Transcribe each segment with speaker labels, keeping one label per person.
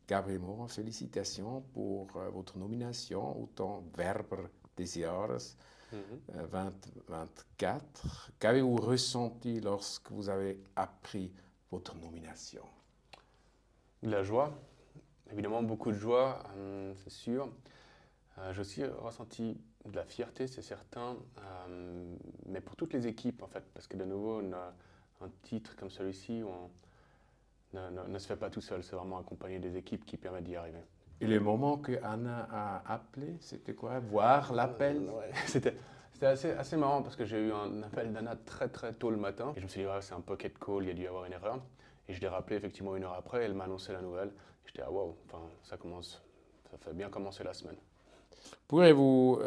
Speaker 1: Gabriel Moran, félicitations pour votre nomination au temps Werber des Jahres 2024. Qu'avez-vous ressenti lorsque vous avez appris votre nomination?
Speaker 2: De la joie, évidemment beaucoup de joie, c'est sûr. J'ai aussi ressenti de la fierté, c'est certain, mais pour toutes les équipes en fait, parce que de nouveau, un titre comme celui-ci ne se fait pas tout seul, c'est vraiment accompagner des équipes qui permettent d'y arriver.
Speaker 1: Et le moment que Anna a appelé, c'était quoi? Voir l'appel?
Speaker 2: Ouais, c'était assez marrant parce que j'ai eu un appel d'Anna très très tôt le matin. Et je me suis dit, ouais, c'est un pocket call, il y a dû y avoir une erreur. Et je l'ai rappelé effectivement 1 heure après, elle m'a annoncé la nouvelle. J'étais, ah wow, enfin, ça fait bien commencer la semaine.
Speaker 1: Pourriez-vous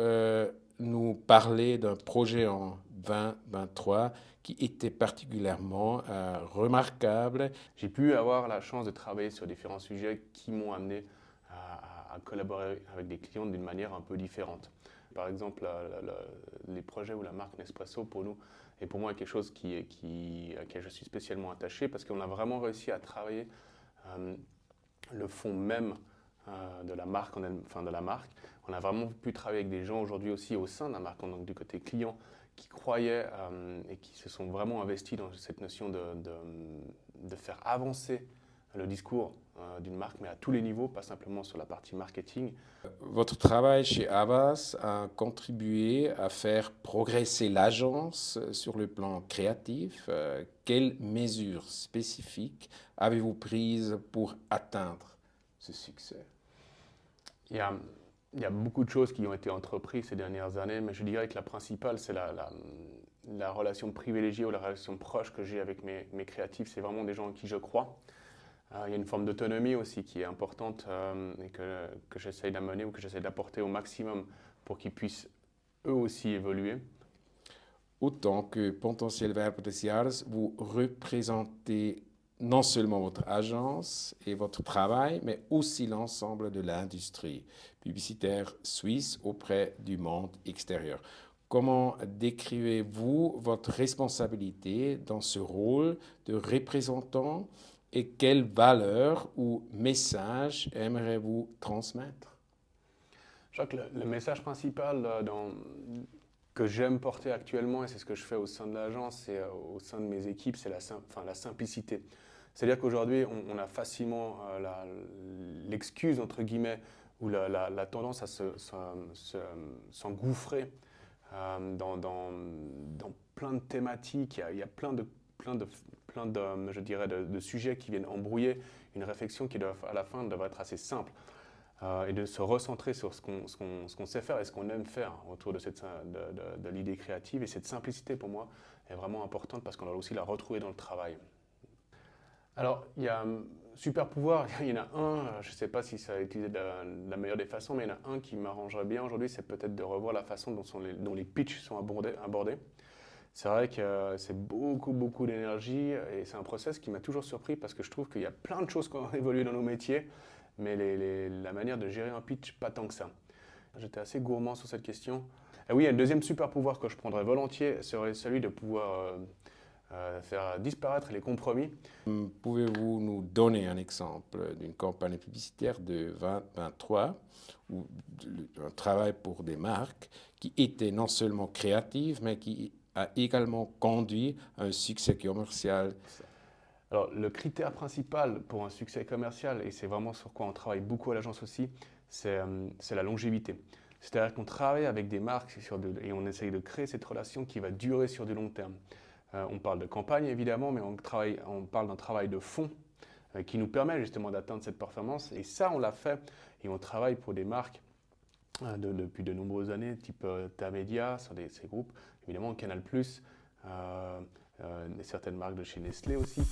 Speaker 1: nous parler d'un projet en 2023 qui était particulièrement remarquable?
Speaker 2: J'ai pu avoir la chance de travailler sur différents sujets qui m'ont amené à collaborer avec des clients d'une manière un peu différente. Par exemple, les projets où la marque Nespresso, pour nous, et pour moi, quelque chose auquel je suis spécialement attaché parce qu'on a vraiment réussi à travailler le fond même de la marque, On a vraiment pu travailler avec des gens aujourd'hui aussi au sein de la marque, donc du côté client, qui croyaient et qui se sont vraiment investis dans cette notion de faire avancer le discours d'une marque, mais à tous les niveaux, pas simplement sur la partie marketing.
Speaker 1: Votre travail chez Havas a contribué à faire progresser l'agence sur le plan créatif. Quelles mesures spécifiques avez-vous prises pour atteindre ce succès?
Speaker 2: Il y a beaucoup de choses qui ont été entreprises ces dernières années, mais je dirais que la principale, c'est la relation privilégiée ou la relation proche que j'ai avec mes créatifs. C'est vraiment des gens en qui je crois. Il y a une forme d'autonomie aussi qui est importante et que j'essaye d'amener ou que j'essaie d'apporter au maximum pour qu'ils puissent eux aussi évoluer.
Speaker 1: Autant que potentiel Werber des Jahres, vous représentez non seulement votre agence et votre travail, mais aussi l'ensemble de l'industrie publicitaire suisse auprès du monde extérieur. Comment décrivez-vous votre responsabilité dans ce rôle de représentant et quelles valeurs ou messages aimeriez-vous transmettre?
Speaker 2: Je crois que le message principal que j'aime porter actuellement, et c'est ce que je fais au sein de l'agence et au sein de mes équipes, c'est la simplicité. C'est-à-dire qu'aujourd'hui, on a facilement l'excuse, entre guillemets, ou la tendance à s'engouffrer dans plein de thématiques. Il y a plein de je dirais, de sujets qui viennent embrouiller une réflexion qui, à la fin, devrait être assez simple. Et de se recentrer sur ce qu'on sait faire et ce qu'on aime faire autour de l'idée créative. Et cette simplicité, pour moi, est vraiment importante parce qu'on doit aussi la retrouver dans le travail. Alors, il y a un super pouvoir, il y en a un, je ne sais pas si ça a été utilisé de la meilleure des façons, mais il y en a un qui m'arrangerait bien aujourd'hui, c'est peut-être de revoir la façon dont les pitchs sont abordés. C'est vrai que c'est beaucoup d'énergie et c'est un process qui m'a toujours surpris parce que je trouve qu'il y a plein de choses qui ont évolué dans nos métiers, mais la manière de gérer un pitch, pas tant que ça. J'étais assez gourmand sur cette question. Et oui, il y a un deuxième super pouvoir que je prendrais volontiers, serait celui de pouvoir faire disparaître les compromis.
Speaker 1: Pouvez-vous nous donner un exemple d'une campagne publicitaire de 2023 ou un travail pour des marques qui était non seulement créative, mais qui a également conduit à un succès commercial?
Speaker 2: Alors, le critère principal pour un succès commercial, et c'est vraiment sur quoi on travaille beaucoup à l'agence aussi, c'est la longévité. C'est-à-dire qu'on travaille avec des marques et on essaye de créer cette relation qui va durer sur du long terme. On parle de campagne évidemment, mais on parle d'un travail de fond qui nous permet justement d'atteindre cette performance. Et ça, on l'a fait et on travaille pour des marques depuis de nombreuses années, type Tamedia, sur ces groupes, évidemment Canal+, certaines marques de chez Nestlé aussi.